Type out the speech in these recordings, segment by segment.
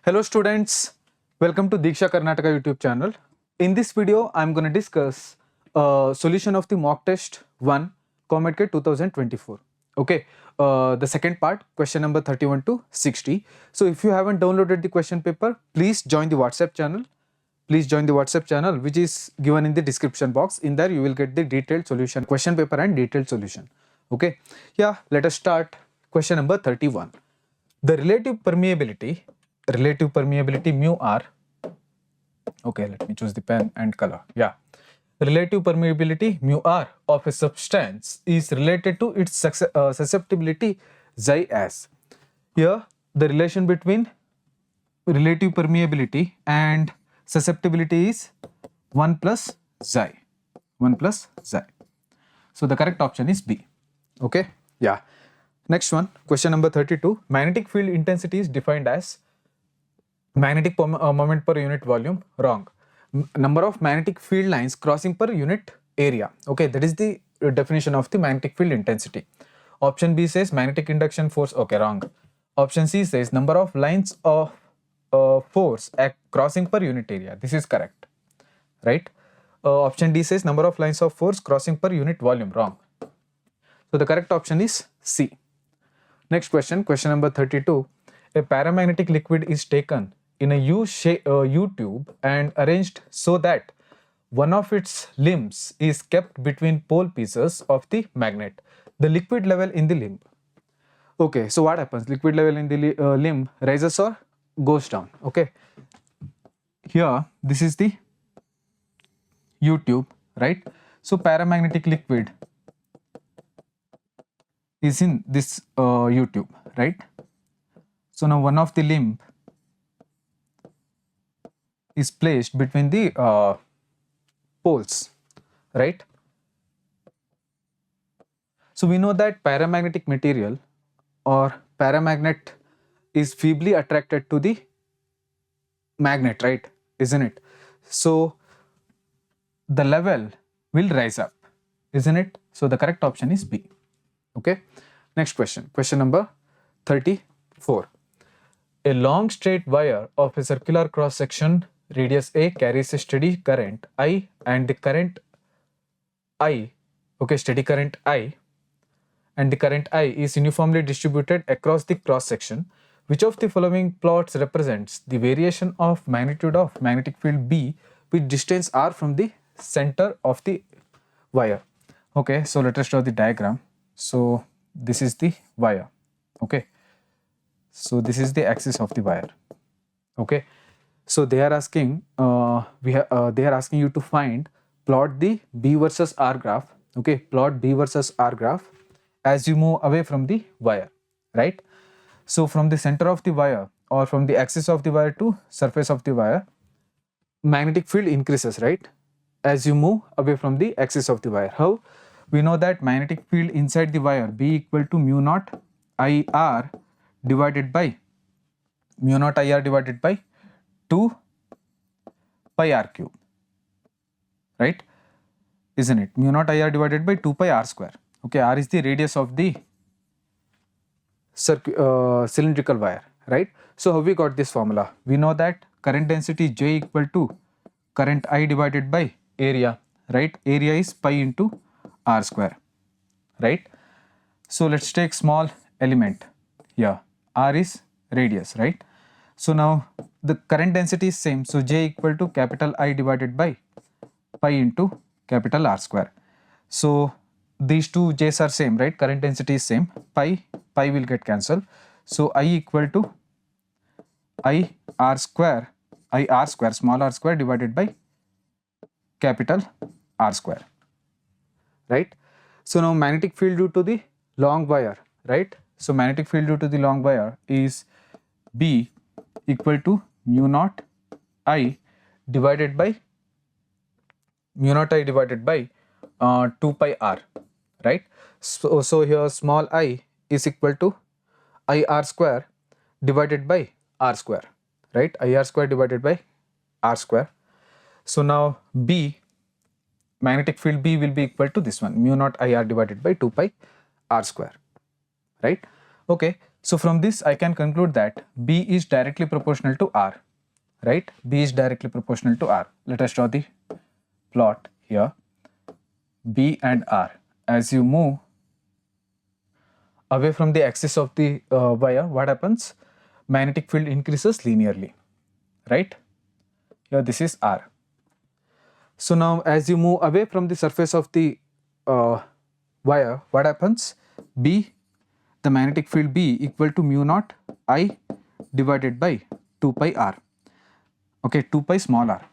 Hello students, welcome to Deeksha Karnataka YouTube channel. In this video, I am going to discuss solution of the mock test 1 COMEDK 2024. Okay, the second part, question number 31 to 60. So if you haven't downloaded the question paper, please join the WhatsApp channel. Please join the WhatsApp channel which is given in the description box. In there you will get the detailed solution, question paper and detailed solution. Okay, yeah, let us start question number 31. The relative permeability mu r, okay, let me choose the pen and color. Yeah, relative permeability mu r of a substance is related to its susceptibility xi as. Here the relation between relative permeability and susceptibility is 1 plus xi. So the correct option is B. Okay, yeah. Next one, question number 32. Magnetic field intensity is defined as magnetic moment per unit volume. Wrong. Number of magnetic field lines crossing per unit area. Okay, that is the definition of the magnetic field intensity. Option B says magnetic induction force. Okay, wrong. Option C says number of lines of force crossing per unit area. This is correct, right? Option D says number of lines of force crossing per unit volume. Wrong. So the correct option is C. Next question, question number 32. A paramagnetic liquid is taken in a U tube and arranged so that one of its limbs is kept between pole pieces of the magnet. The liquid level in the limb. Okay, so what happens? Liquid level in the limb rises or goes down. Okay, here this is the U tube, right? So paramagnetic liquid is in this U tube, right? So now one of the limb is placed between the poles, right? So we know that paramagnetic material or paramagnet is feebly attracted to the magnet, right? Isn't it? So the level will rise up, isn't it? So the correct option is B. Okay, next question, question number 34. A long straight wire of a circular cross section radius A carries a steady current I and the current I, okay, steady current I, and the current I is uniformly distributed across the cross section. Which of the following plots represents the variation of magnitude of magnetic field B with distance r from the center of the wire? Okay, so let us draw the diagram. So this is the wire. Okay, so this is the axis of the wire. Okay, so they are asking they are asking you to plot the B versus R graph. Okay, plot B versus R graph as you move away from the wire, right? So from the center of the wire or from the axis of the wire to surface of the wire, magnetic field increases, right, as you move away from the axis of the wire. How? We know that magnetic field inside the wire B equal to mu naught IR divided by 2 pi r cube, right? Isn't it? Mu naught IR divided by 2 pi r square. Okay, r is the radius of the cylindrical wire, right? So how we got this formula? We know that current density J equal to current I divided by area, right? Area is pi into r square, right? So let's take small element here. R is radius, right? So now the current density is same. So J equal to capital I divided by pi into capital R square. So these two J's are same, right? Current density is same. Pi will get cancelled. So I equal to IR square, small r square divided by capital R square, right? So now magnetic field due to the long wire, right? So magnetic field due to the long wire is B equal to mu naught I divided by 2 pi r, right? So here small I is equal to IR square divided by R square, right? IR square divided by R square. So now B, magnetic field B will be equal to this one, mu naught IR divided by 2 pi R square, right? Okay, So from this I can conclude that B is directly proportional to R, right? B is directly proportional to R. Let us draw the plot here. B and R. As you move away from the axis of the wire, what happens? Magnetic field increases linearly, right? Here this is R. So now as you move away from the surface of the wire, what happens? B, the magnetic field B equal to mu naught I divided by 2 pi R. Okay, 2 pi small r.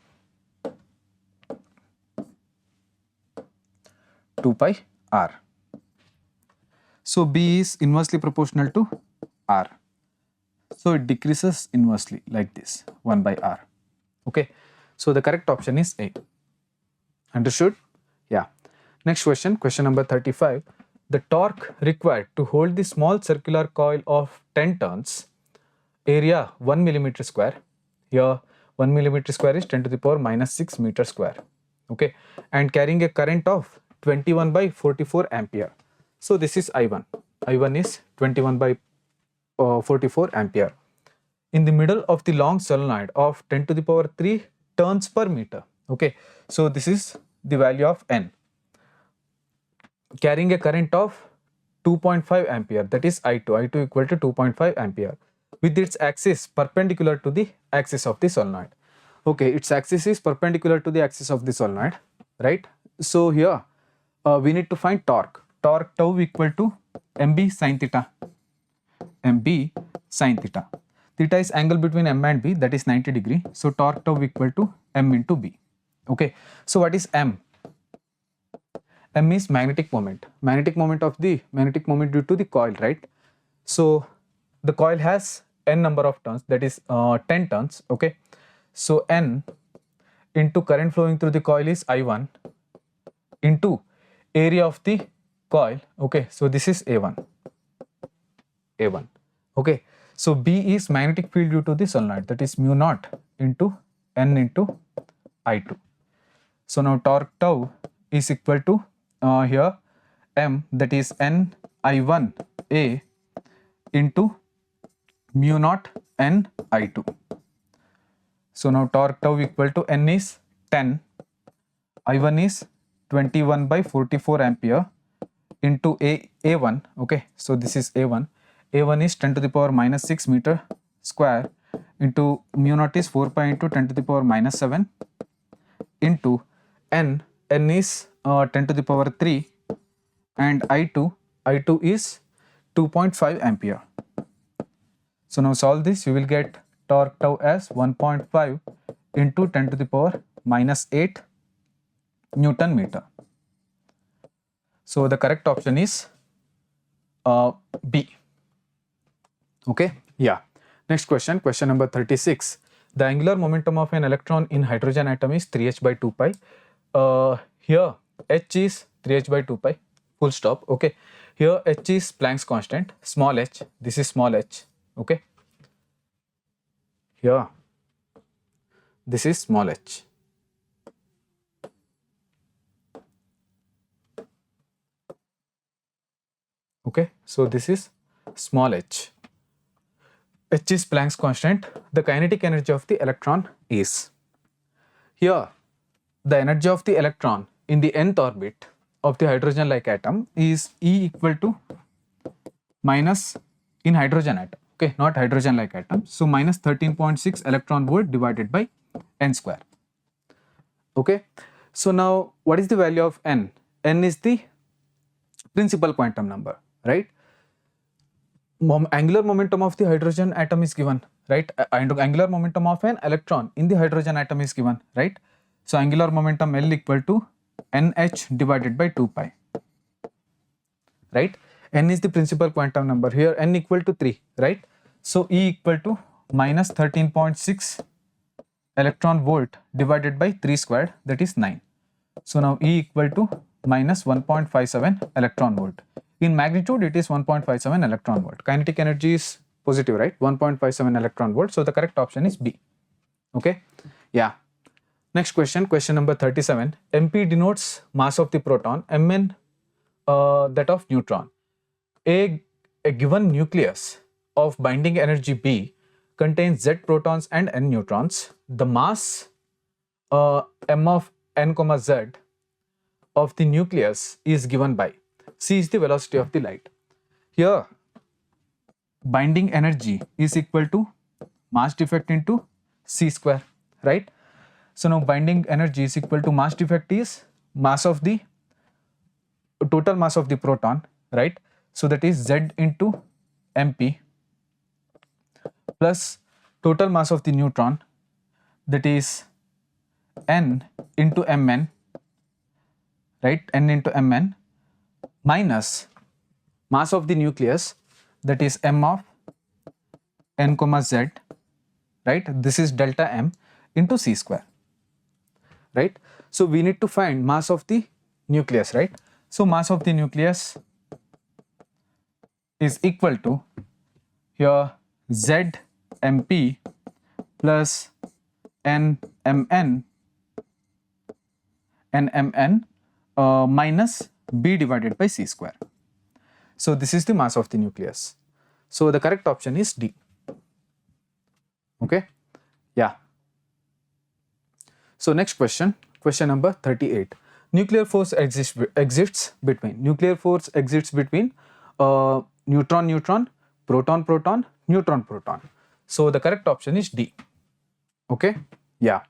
2 pi R. So B is inversely proportional to R. So it decreases inversely like this, 1 by R. Okay, so the correct option is A. Understood? Yeah. Next question, question number 35. The torque required to hold the small circular coil of 10 turns, area 1 millimeter square. Here 1 millimeter square is 10 to the power minus 6 meter square. Okay, and carrying a current of 21 by 44 ampere. So this is I1. I1 is 21 by 44 ampere. In the middle of the long solenoid of 10 to the power 3 turns per meter. Okay, so this is the value of N. Carrying a current of 2.5 ampere, that is I2. I2 equal to 2.5 ampere with its axis perpendicular to the axis of the solenoid. Okay, its axis is perpendicular to the axis of the solenoid, right? So here we need to find torque. Torque tau equal to mb sin theta. mb sin theta. Theta is angle between m and b, that is 90 degree. So torque tau equal to m into b. Okay, so what is m? M is magnetic moment. Magnetic moment due to the coil, right? So the coil has n number of turns, that is 10 turns. Okay, so n into current flowing through the coil is I1 into area of the coil. Okay, so this is A1. A1. Okay, so B is magnetic field due to the solenoid, that is mu naught into N into I2. So now torque tau is equal to here M, that is N I1 A into mu naught N I2. So now torque tau equal to N is 10, I1 is 21 by 44 ampere into A1. Okay, so this is A1. A1 is 10 to the power minus 6 meter square into mu naught is 4 pi into 10 to the power minus 7 into N. N is 10 to the power 3 and I2 is 2.5 ampere. So now solve this, you will get torque tau as 1.5 into 10 to the power minus 8 Newton meter. So the correct option is B. Okay, yeah. Next question, question number 36. The angular momentum of an electron in hydrogen atom is 3h by 2 pi. Here h is 3h by 2 pi, full stop. Okay, here h is Planck's constant, small h, this is small h. Okay, here this is small h. Okay, so this is small h. H is Planck's constant. The kinetic energy of the electron is, here the energy of the electron in the nth orbit of the hydrogen like atom is E equal to minus, in hydrogen atom, okay, not hydrogen like atom, so minus 13.6 electron volt divided by n square. Okay, so now what is the value of n? N is the principal quantum number, right? Angular momentum of the hydrogen atom is given, right? And angular momentum of an electron in the hydrogen atom is given, right? So angular momentum L equal to NH divided by 2 pi, right? N is the principal quantum number, here n equal to 3, right? So E equal to minus 13.6 electron volt divided by 3 squared, that is 9. So now E equal to minus 1.57 electron volt. In magnitude it is 1.57 electron volt. Kinetic energy is positive, right? 1.57 electron volt. So the correct option is B. Okay, yeah. Next question, question number 37. MP denotes mass of the proton, Mn that of neutron. A given nucleus of binding energy B contains Z protons and N neutrons. The mass m of n comma z of the nucleus is given by c is the velocity of the light. Here binding energy is equal to mass defect into c square, right? So now binding energy is equal to mass defect is mass of the total mass of the proton, right? So that is z into mp plus total mass of the neutron, that is n into mn, right? N into mn minus mass of the nucleus, that is m of n comma z, right? This is delta m into c square, right? So we need to find mass of the nucleus, right? So mass of the nucleus is equal to here z mp plus n mn minus b divided by c square. So this is the mass of the nucleus. So the correct option is D. Okay, yeah. So next question, question number 38. Nuclear force exists between neutron neutron, proton proton, neutron proton. So the correct option is D. Okay, yeah.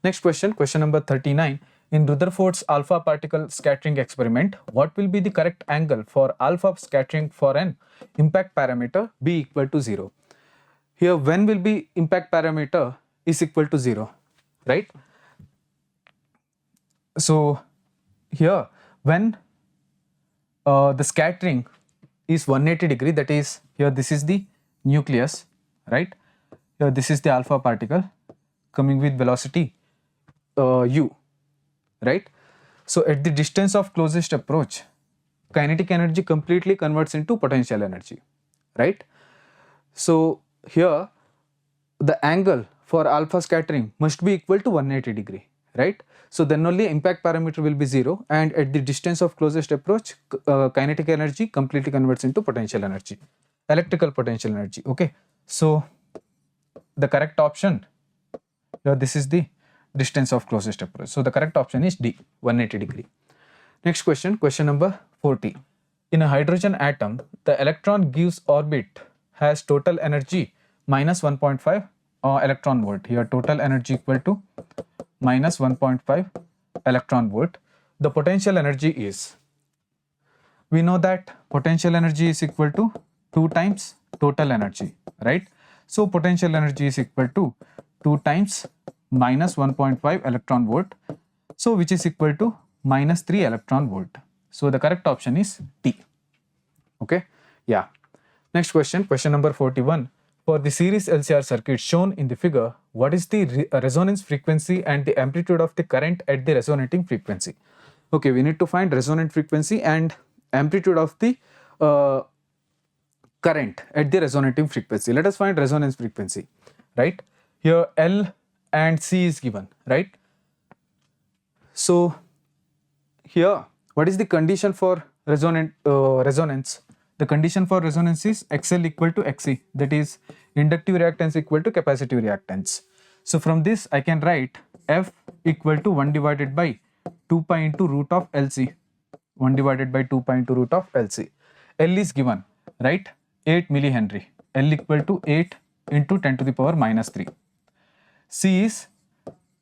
Next question, question number 39. In Rutherford's alpha particle scattering experiment, what will be the correct angle for alpha scattering for an impact parameter B equal to 0? Here when will be impact parameter is equal to 0, right? So here when the scattering is 180 degree, that is here this is the nucleus, right? Here this is the alpha particle coming with velocity u, right? So at the distance of closest approach, kinetic energy completely converts into potential energy, right? So here the angle for alpha scattering must be equal to 180 degree, right? So then only impact parameter will be 0, and at the distance of closest approach, kinetic energy completely converts into potential energy, electrical potential energy. Okay, so the correct option, this is the distance of closest approach. So the correct option is D, 180 degree. Next question, question number 40. In a hydrogen atom, the electron gives orbit has total energy minus 1.5 electron volt. Here total energy equal to minus 1.5 electron volt. The potential energy is, we know that potential energy is equal to 2 times total energy, right? So potential energy is equal to 2 times minus 1.5 electron volt, so which is equal to minus 3 electron volt. So the correct option is D. Okay, yeah. Next question, question number 41. For the series LCR circuit shown in the figure, what is the resonance frequency and the amplitude of the current at the resonating frequency? Okay, we need to find resonant frequency and amplitude of the current at the resonating frequency. Let us find resonance frequency, right? Here L and C is given, right? So here what is the condition for resonance? The condition for resonance is XL equal to XC, that is inductive reactance equal to capacitive reactance. So from this I can write F equal to 1 divided by 2 pi into root of LC, 1 divided by 2 pi into root of LC. L is given, right? 8 millihenry. L equal to 8 into 10 to the power minus 3. C is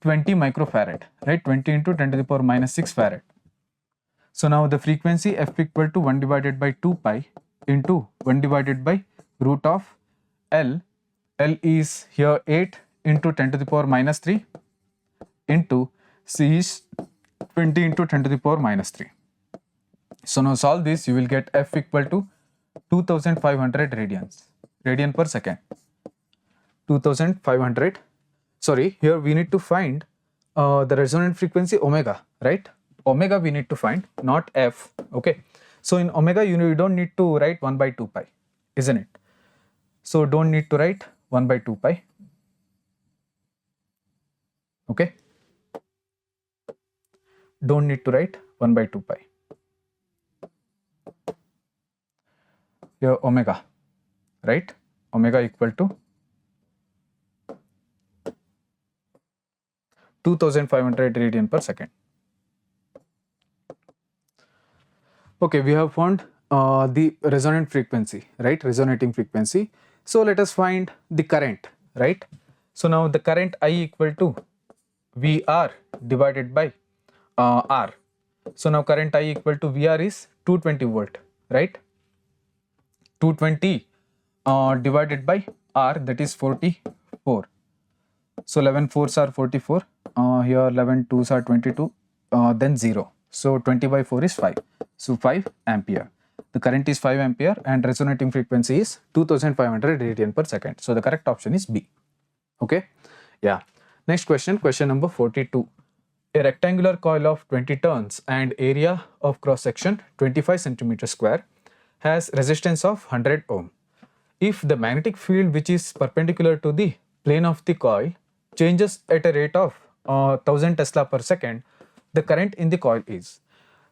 20 microfarad, right? 20 into 10 to the power minus 6 farad. So now the frequency F equal to 1 divided by 2 pi into 1 divided by root of L. L is here 8 into 10 to the power minus 3 into C is 20 into 10 to the power minus 3. So now solve this, you will get F equal to 2500 radian per second. 2500. Sorry, here we need to find the resonant frequency omega, right? Omega we need to find, not F. Okay, so in omega you don't need to write 1 by 2 pi, isn't it? So don't need to write 1 by 2 pi. Okay, don't need to write 1 by 2 pi. Here omega, right? omega equal to 2500 radian per second. Okay, we have found the resonant frequency, right? Resonating frequency. So let us find the current, right? So now the current I equal to VR divided by R. So now current I equal to VR is 220 volt, right? 220 divided by R, that is 44. So 11 fours are 44. Here 11 twos are 22. Then 0. So 20 by 4 is 5. So 5 ampere. The current is 5 ampere and resonating frequency is 2500 radian per second. So the correct option is B. Okay. Yeah. Next question, question number 42. A rectangular coil of 20 turns and area of cross section 25 centimeter square has resistance of 100 ohm. If the magnetic field which is perpendicular to the plane of the coil changes at a rate of 1000 Tesla per second, the current in the coil is.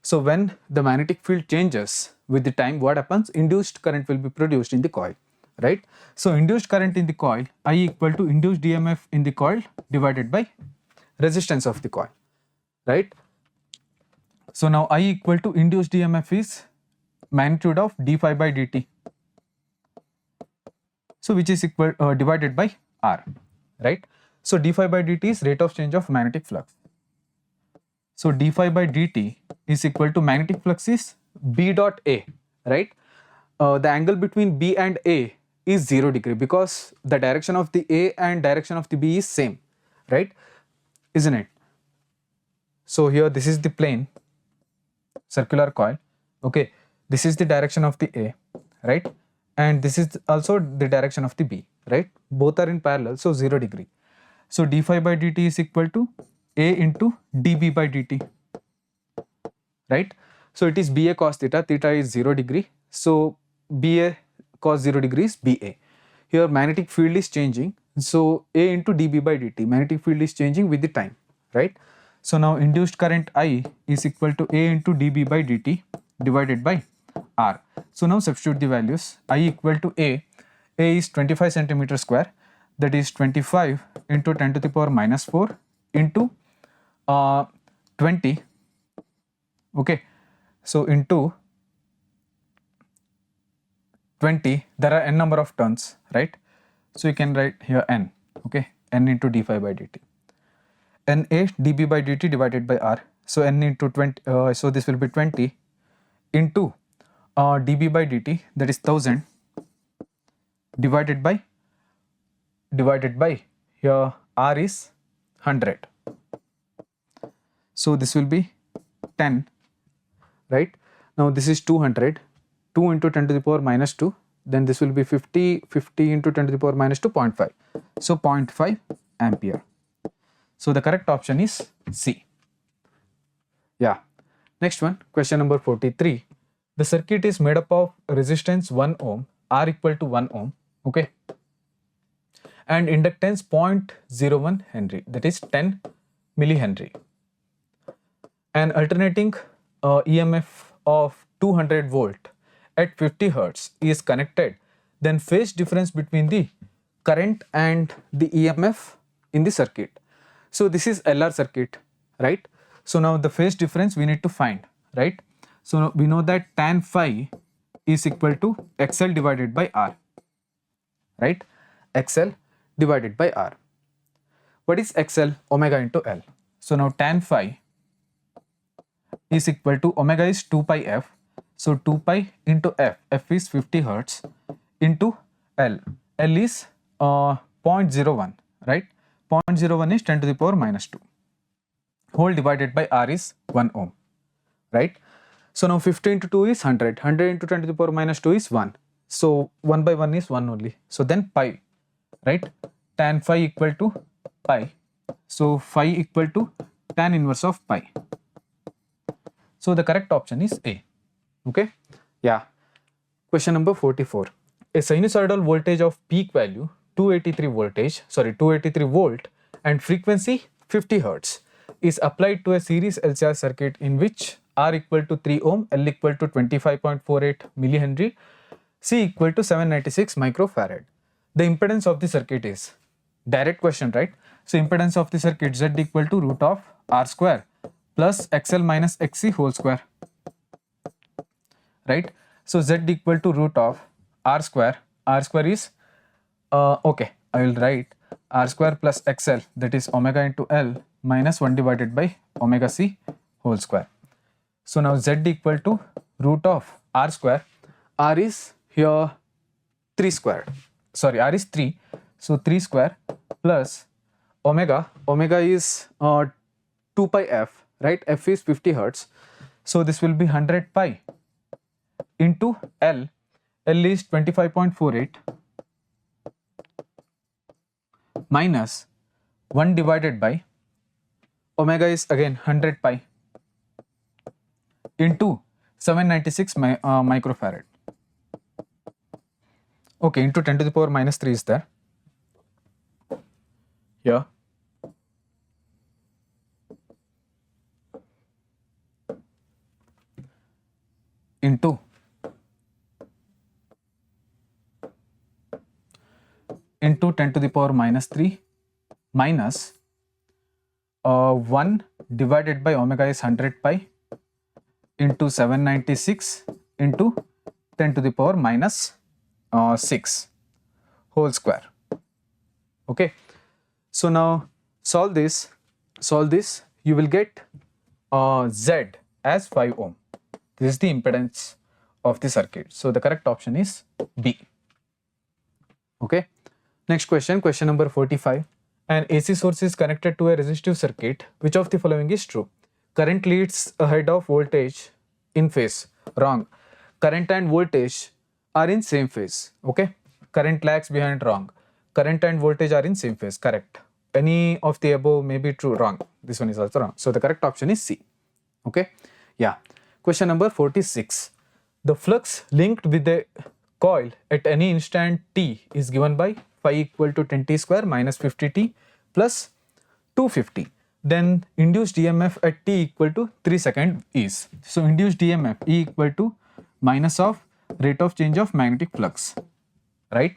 So when the magnetic field changes with the time, what happens? Induced current will be produced in the coil, right? So induced current in the coil, I equal to induced EMF in the coil divided by resistance of the coil, right? So now I equal to induced EMF is magnitude of d phi by dt. So which is equal divided by R, right? So d phi by dt is rate of change of magnetic flux. So d phi by dt is equal to magnetic flux is B dot A, right? The angle between B and A is 0 degree because the direction of the A and direction of the B is same, right? Isn't it? So here this is the plane, circular coil, okay? This is the direction of the A, right? And this is also the direction of the B, right? Both are in parallel, so 0 degree. So d phi by dt is equal to A into dB by dt, right? So it is BA cos theta, theta is 0 degree. So BA cos 0 degree is BA. Here magnetic field is changing. So A into dB by dt, magnetic field is changing with the time, right? So now induced current I is equal to A into dB by dt divided by R. So now substitute the values. I equal to A is 25 centimeter square, that is 25 into 10 to the power minus 4 into 20, okay? So into 20, there are n number of turns, right? So you can write here n, okay? N into d phi by dt. Na dB by dt divided by R. So n into 20, so this will be 20 into dB by dt, that is 1000 divided by here R is 100. So this will be 10, right? Now this is 200, 2 into 10 to the power minus 2, then this will be 50, 50 into 10 to the power minus 2, 0.5. So 0.5 ampere. So the correct option is C. Yeah. Next one, question number 43. The circuit is made up of resistance 1 ohm, R equal to 1 ohm, okay? And inductance 0.01 Henry, that is 10 millihenry. An alternating EMF of 200 volt at 50 hertz is connected, then phase difference between the current and the EMF in the circuit. So this is LR circuit, right? So now the phase difference we need to find, right? So we know that tan phi is equal to XL divided by R, right? XL divided by R. What is XL? Omega into L. So now tan phi is equal to omega is 2 pi f. So 2 pi into f, f is 50 hertz into L. L is 0.01, right? 0.01 is 10 to the power minus 2. Whole divided by R is 1 ohm, right? So now 50 into 2 is 100. 100 into 10 to the power minus 2 is 1. So 1 by 1 is 1 only. So then pi, right? Tan phi equal to pi. So phi equal to tan inverse of pi. So the correct option is A. Okay? Yeah. Question number 44. A sinusoidal voltage of peak value 283 volt and frequency 50 hertz is applied to a series LCR circuit in which R equal to 3 ohm, L equal to 25.48 millihenry, C equal to 796 microfarad. the impedance of the circuit is, direct question, right? So impedance of the circuit Z equal to root of R square plus XL minus XC whole square, right? So Z equal to root of R square is, okay, I will write R square plus XL, that is omega into L minus 1 divided by omega C whole square. So now Z equal to root of R square, R is here 3 squared, sorry, R is 3, so 3 square plus omega is 2 pi f, right? F is 50 hertz, so this will be 100 pi into L is 25.48 minus 1 divided by omega is again 100 pi into 796 microfarad. Okay, into 10 to the power minus 3 is there here. Into into 10 to the power minus 3 minus 1 divided by omega is 100 pi into 796 into 10 to the power minus 6 whole square. Okay, so now solve this, you will get Z as 5 ohm. This is the impedance of the circuit. So the correct option is B. Okay, next question, question number 45. An AC source is connected to a resistive circuit. Which of the following is true? Current leads ahead of voltage in phase. Wrong. Current and voltage are in same phase. Okay, current lags behind. Wrong. Current and voltage are in same phase. Correct. Any of the above may be true. Wrong. This one is also wrong. So the correct option is C. Okay, yeah. Question number 46. The flux linked with the coil at any instant t is given by phi equal to 10t square minus 50t plus 250. Then induced EMF at t equal to 3 seconds is. So induced EMF E equal to minus of rate of change of magnetic flux, right?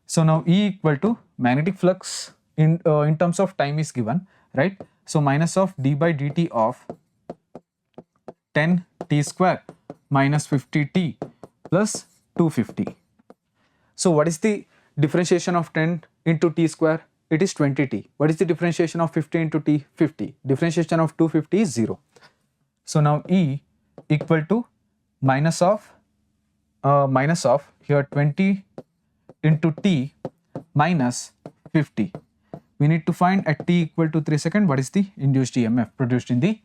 So now E equal to magnetic flux in terms of time is given, right? So minus of d by dt of 10t square minus 50t plus 250. So what is the differentiation of 10 into t square? It is 20t. What is the differentiation of 50 into t? 50. Differentiation of 250 is 0. So now E equal to minus of here 20 into t minus 50. We need to find at t equal to 3 seconds what is the induced EMF produced in the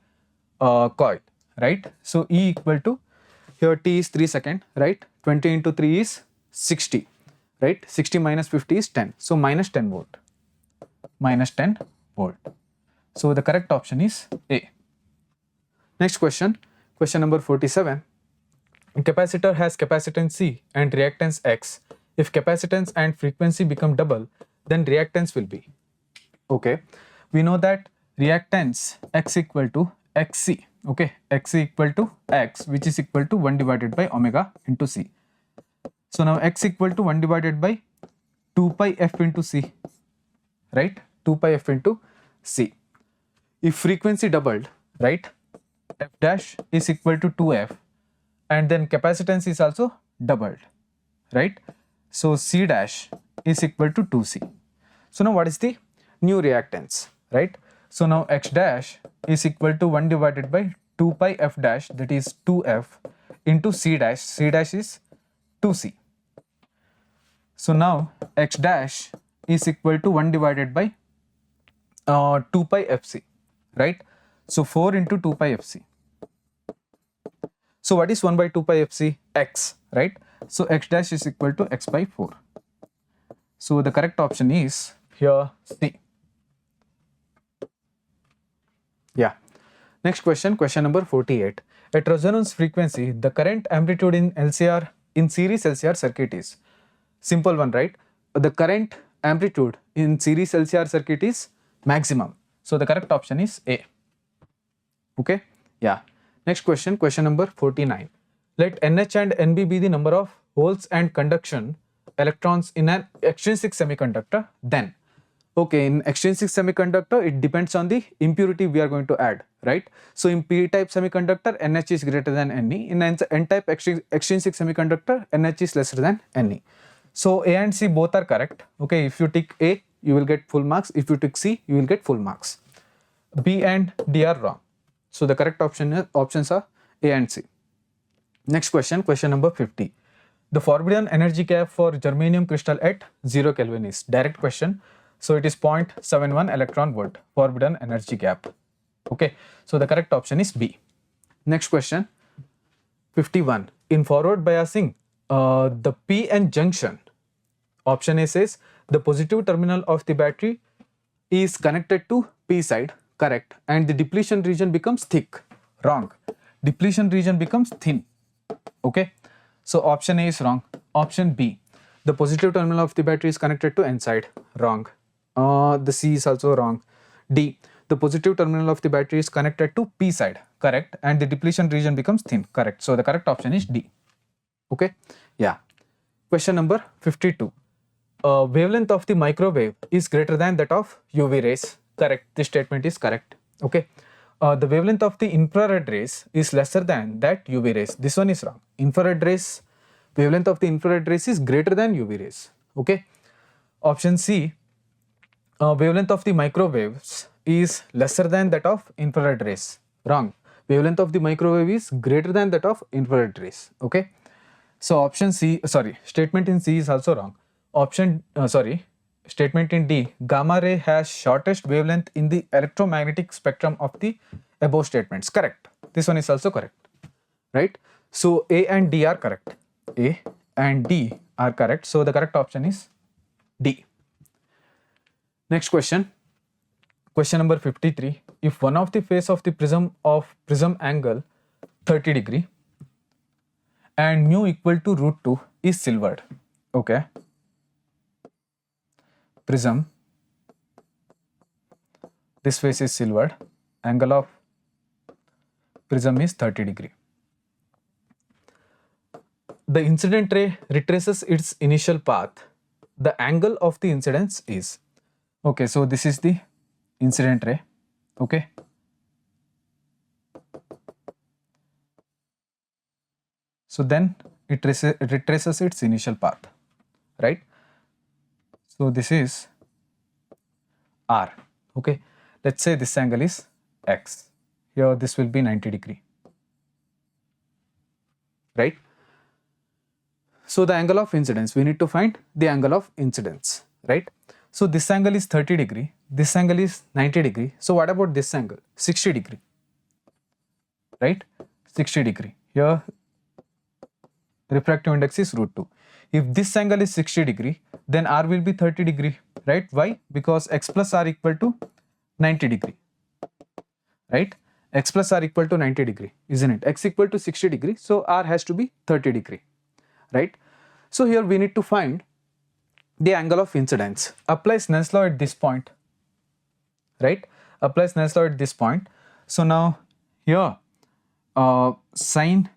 coil, right? So E equal to, here t is 3 seconds, right? 20 into 3 is 60, right? 60 minus 50 is 10. So minus 10 volt. Minus 10 volt. So the correct option is A. Next question, question number 47. A capacitor has capacitance C and reactance X. If capacitance and frequency become double, then reactance will be. Okay, we know that reactance X equal to XC. Okay, X equal to X, which is equal to 1 divided by omega into C. So now X equal to 1 divided by 2 pi F into C, right? 2 pi F into C. If frequency doubled, right, F dash is equal to 2F, and then capacitance is also doubled, right? So C dash is equal to 2C. So now what is the new reactance, right? So now X dash is equal to 1 divided by 2 pi F dash, that is 2F into C dash. C dash is 2C. So now X dash is equal to 1 divided by 2 pi FC, right? So 4 into 2 pi FC. So what is 1 by 2 pi FC? X, right? So X dash is equal to X by 4. So the correct option is here C. Yeah. Next question, question number 48. At resonance frequency, the current amplitude in LCR, in series LCR circuit is. Simple one, right? The current amplitude in series LCR circuit is maximum. So the correct option is A. Okay, yeah. Next question, question number 49. Let NH and NB be the number of holes and conduction electrons in an extrinsic semiconductor, then okay, in extrinsic semiconductor, it depends on the impurity we are going to add, right? So in p-type semiconductor, NH is greater than Ne. In n-type extrinsic semiconductor, NH is lesser than Ne. So A and C both are correct. Okay, if you tick A, you will get full marks. If you tick C, you will get full marks. B and D are wrong. So the correct options are A and C. Next question, question number 50. The forbidden energy gap for germanium crystal at 0 Kelvin is direct question. So it is 0.71 electron volt, forbidden energy gap. Okay, so the correct option is B. Next question, 51. In forward biasing, the PN junction, option A says the positive terminal of the battery is connected to P side, correct, and the depletion region becomes thick, wrong. Depletion region becomes thin. Okay, so option A is wrong. Option B, the positive terminal of the battery is connected to N side, wrong. The C is also wrong. D, the positive terminal of the battery is connected to P side, correct, and the depletion region becomes thin, correct. So the correct option is D. Okay, yeah. Question number 52. Wavelength of the microwave is greater than that of UV rays, correct. This statement is correct. Okay. The wavelength of the infrared rays is lesser than that UV rays. This one is wrong. Infrared rays, wavelength of the infrared rays is greater than UV rays. Okay. Option C, wavelength of the microwaves is lesser than that of infrared rays. Wrong. Wavelength of the microwave is greater than that of infrared rays. Okay. So option C, statement in C is also wrong. Statement in D, gamma ray has shortest wavelength in the electromagnetic spectrum of the above statements. Correct. This one is also correct. Right. So A and D are correct. A and D are correct. So the correct option is D. Next question. Question number 53. If one of the face of the prism angle 30 degree and mu equal to √2 is silvered. Okay. Prism, this face is silvered, angle of prism is 30 degree. The incident ray retraces its initial path. The angle of the incidence is, okay, so this is the incident ray. Okay, so then it retraces its initial path, right? So this is R. Okay, let's say this angle is X. Here this will be 90 degree, right? So the angle of incidence, we need to find the angle of incidence, right? So this angle is 30 degree, this angle is 90 degree. So what about this angle? 60 degree, right? 60 degree. Here refractive index is √2. If this angle is 60 degree, then R will be 30 degree, right? Why? Because X plus R equal to 90 degree, right? X plus R equal to 90 degree, isn't it? X equal to 60 degree, so R has to be 30 degree, right? So here we need to find the angle of incidence. Apply Snell's law at this point, right? Apply Snell's law at this point. So now here mu1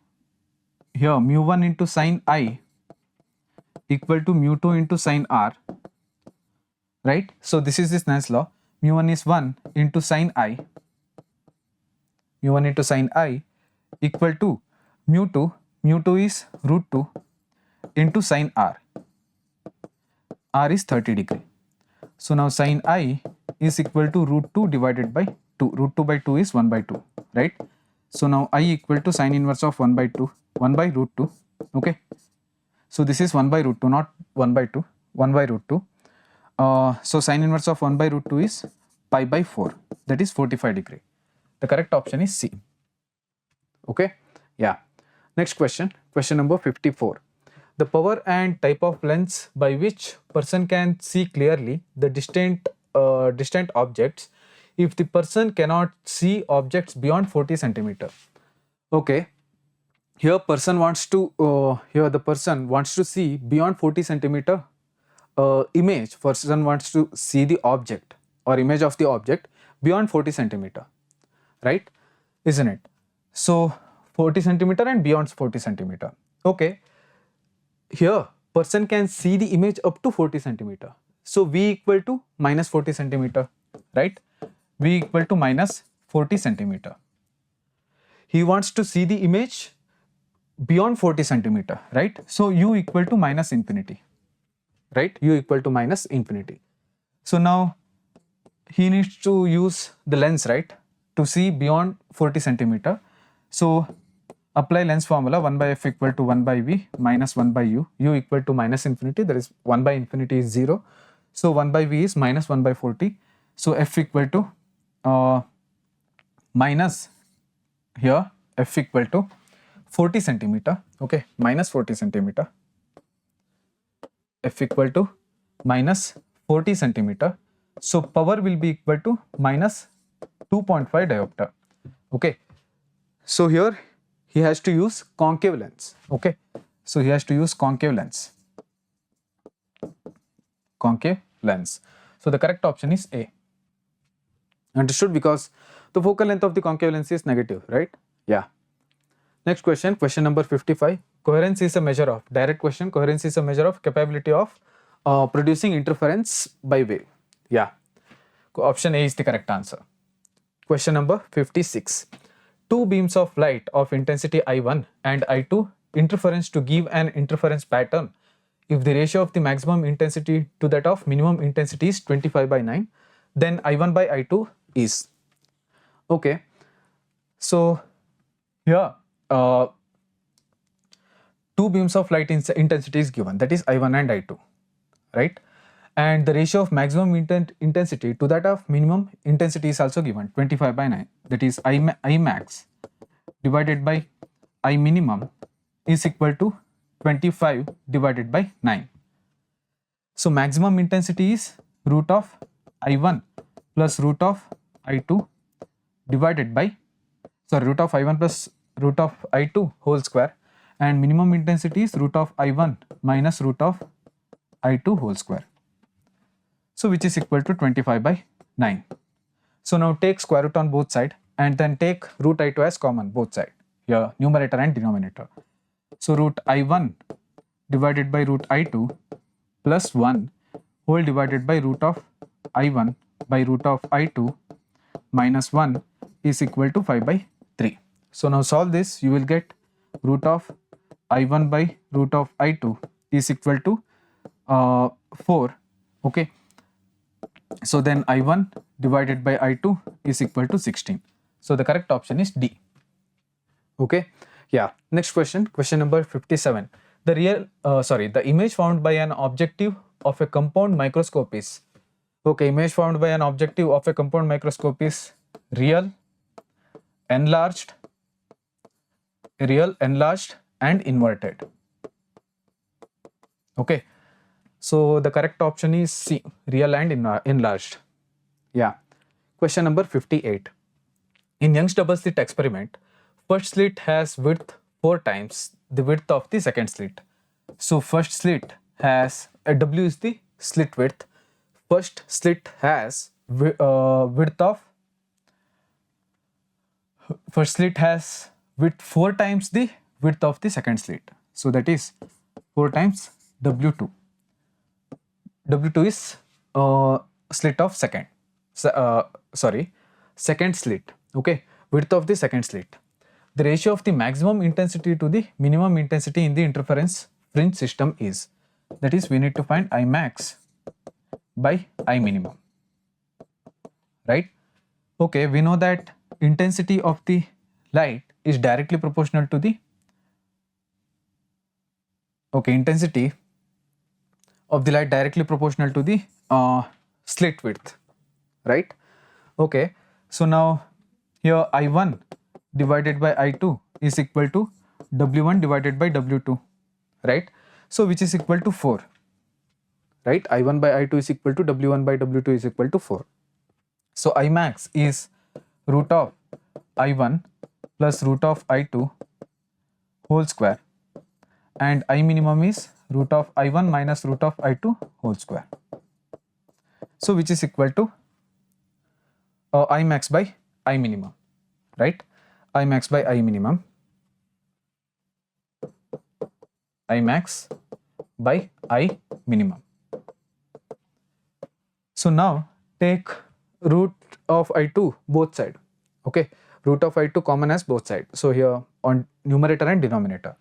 into sine I equal to mu2 into sine R, right? So this is the Snell's law. Mu1 is 1 into sine I, mu1 into sine I equal to mu2 is √2 into sine R. R is 30 degree. So now sine I is equal to √2 divided by 2. √2 by 2 is 1 by 2, right? So now I equal to sine inverse of 1 by √2. Okay. So this is 1 by √2, not 1 by 2, 1 by √2. So sine inverse of 1 by √2 is pi by 4, that is 45 degree. The correct option is C. Okay. Yeah. Next question, question number 54. The power and type of lens by which person can see clearly the distant objects if the person cannot see objects beyond 40 centimeter. Okay. Here the person wants to see beyond 40 centimeter image. Person wants to see the object or image of the object beyond 40 centimeter, right? Isn't it? So 40 centimeter and beyond 40 centimeter. Okay. Here person can see the image up to 40 centimeter. So V equal to minus 40 centimeter, right? V equal to minus 40 centimeter. He wants to see the image beyond 40 centimeter, right? So U equal to minus infinity, right? U equal to minus infinity. So now he needs to use the lens, right, to see beyond 40 centimeter. So apply lens formula, 1 by f equal to 1 by v minus 1 by u, u equal to minus infinity, that is 1 by infinity is 0. So 1 by v is minus 1 by 40. So f equal to minus, here f equal to 40 centimeter, okay, minus 40 centimeter, f equal to minus 40 centimeter. So power will be equal to minus 2.5 diopter, okay. So here he has to use concave lens, okay. So he has to use concave lens, concave lens. So the correct option is A. Understood? Because the focal length of the concave lens is negative, right? Yeah. Next question, question number 55. Coherence is a measure of, direct question, coherence is a measure of capability of producing interference by wave. Yeah. Option A is the correct answer. Question number 56. Two beams of light of intensity I1 and I2 interference to give an interference pattern. If the ratio of the maximum intensity to that of minimum intensity is 25 by 9, then I1 by I2 is. Okay. So here two beams of light intensity is given, that is I1 and I2, right? And the ratio of maximum intensity to that of minimum intensity is also given, 25 by 9, that is I max divided by I minimum is equal to 25 divided by 9. So maximum intensity is root of I1 plus root of I2 divided by, sorry, root of I1 plus root of I2 whole square, and minimum intensity is root of I1 minus root of I2 whole square. So which is equal to 25 by 9. So now take square root on both sides and then take root I2 as common both sides, here numerator and denominator. So root I1 divided by root I2 plus 1 whole divided by root of I1 by root of I2 minus 1 is equal to 5 by 3. So now solve this, you will get root of I1 by root of I2 is equal to 4, okay. So then I1 divided by I2 is equal to 16. So the correct option is D. Okay. Yeah. Next question, question number 57. The image found by an objective of a compound microscope is, okay, image found by an objective of a compound microscope is real, enlarged, and inverted. Okay. So the correct option is C, real and enlarged. Yeah. Question number 58. In Young's double slit experiment, first slit has width 4 times the width of the second slit. So first slit has, W is the slit width. First slit has width 4 times the width of the second slit. So that is 4 times W2. W2 is slit of second. Second slit. Okay, width of the second slit. The ratio of the maximum intensity to the minimum intensity in the interference fringe system is, that is we need to find I max by I minimum, right? Okay, we know that intensity of the light is directly proportional to the, okay, intensity of the light directly proportional to the slit width, right? Okay, so now here I1 divided by I2 is equal to W1 divided by W2, right? So which is equal to 4, right? I1 by I2 is equal to W1 by W2 is equal to 4. So I max is root of I1 plus root of I2 whole square, and I minimum is root of I1 minus root of I2 whole square. So which is equal to I max by I minimum, right? I max by I minimum, I max by I minimum. So now take root of I2 both side. Okay, root of I2 common as both side. So here on numerator and denominator.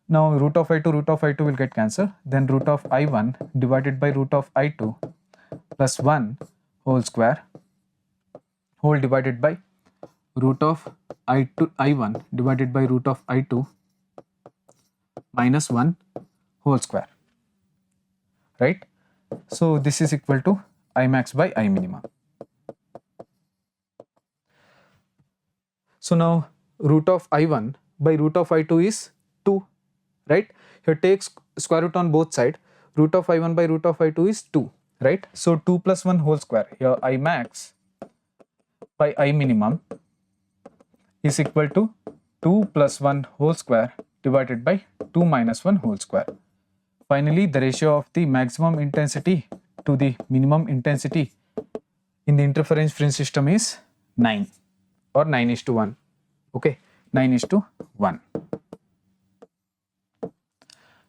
Now root of I2 will get cancelled. Then root of I1 divided by root of I2 plus 1 whole square whole divided by root of I1 divided by root of I2 minus 1 whole square, right? So this is equal to I max by I minima. So now root of I1 by root of I2 is 2, right? Here take square root on both sides. Root of I1 by root of I2 is 2, right? So 2 plus 1 whole square. Here I max by I minimum is equal to 2 plus 1 whole square divided by 2 minus 1 whole square. Finally, the ratio of the maximum intensity to the minimum intensity in the interference fringe system is 9 or 9:1. Okay, 9:1.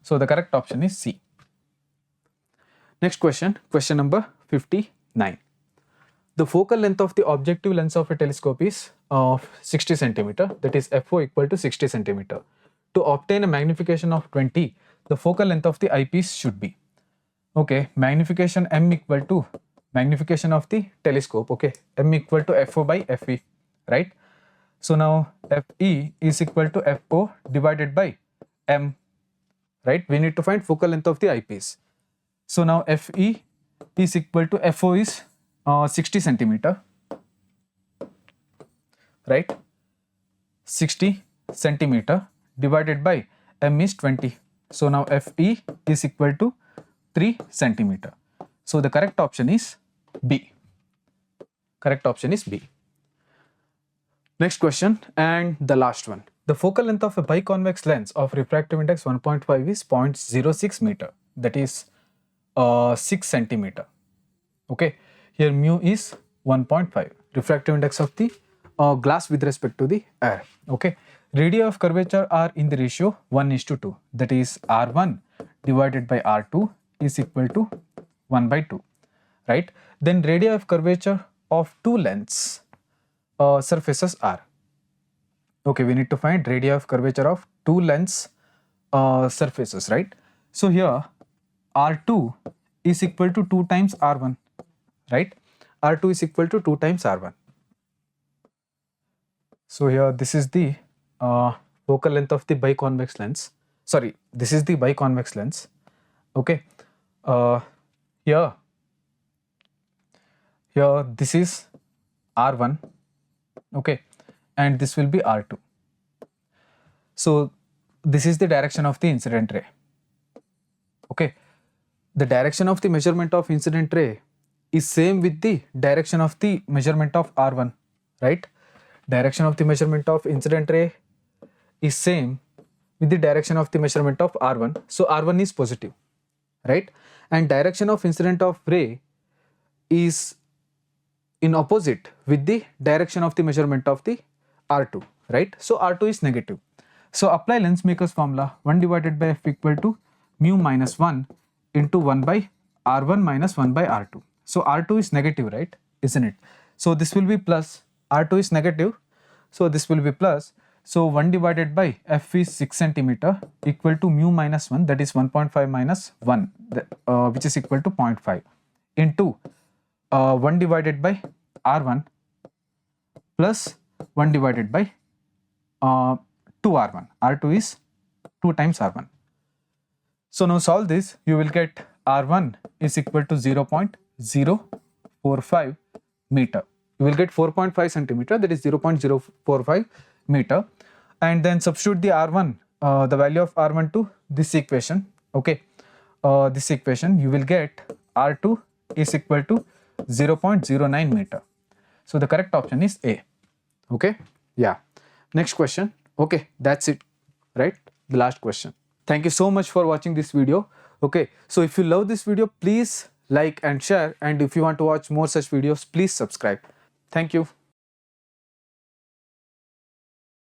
So the correct option is C. Next question, question number 59. The focal length of the objective lens of a telescope is 60 centimeter, that is FO equal to 60 centimeter. To obtain a magnification of 20, the focal length of the eyepiece should be, okay, magnification M equal to magnification of the telescope, okay, M equal to FO by FE, right? So now FE is equal to FO divided by M, right? We need to find focal length of the eyepiece. So now FE is equal to FO is 60 centimeter, right? 60 centimeter divided by M is 20. So now FE is equal to 3 centimeter. So the correct option is B. Correct option is B. Next question and the last one. The focal length of a biconvex lens of refractive index 1.5 is 0.06 meter, that is 6 centimeter. Okay, here mu is 1.5, refractive index of the glass with respect to the air. Okay, radii of curvature are in the ratio 1:2, that is R1 divided by R2 is equal to 1/2, right? Then radii of curvature of two lens surfaces are, okay, we need to find radii of curvature of two lens surfaces, right? So here R2 is equal to 2 times R1, right? R2 is equal to 2 times R1. So here this is the focal length of the biconvex lens. Sorry, this is the biconvex lens. Okay, here this is R1, okay, and this will be R2. So this is the direction of the incident ray. Okay, the direction of the measurement of incident ray is same with the direction of the measurement of R1, right? Direction of the measurement of incident ray is same with the direction of the measurement of R1. So R1 is positive, right? And direction of incident of ray is in opposite with the direction of the measurement of the R2, right? So R2 is negative. So apply lens maker's formula, 1 divided by F equal to mu minus 1 into 1 by R1 minus 1 by R2. So R2 is negative, right? Isn't it? So this will be plus, R2 is negative, so this will be plus. So 1 divided by F is 6 centimeter equal to mu minus 1, that is 1.5 minus 1, which is equal to 0.5 into 1 divided by R1 plus 1 divided by 2R1. R2 is 2 times R1. So now solve this, you will get R1 is equal to 0.045 meter. You will get 4.5 centimeter, that is 0.045 meter, and then substitute the R1, the value of R1 to this equation. Okay, this equation, you will get R2 is equal to 0.09 meter. So the correct option is A. Okay, yeah. Next question. Okay, that's it, right? The last question. Thank you so much for watching this video. Okay, so if you love this video, please like and share, and if you want to watch more such videos, please subscribe. Thank you.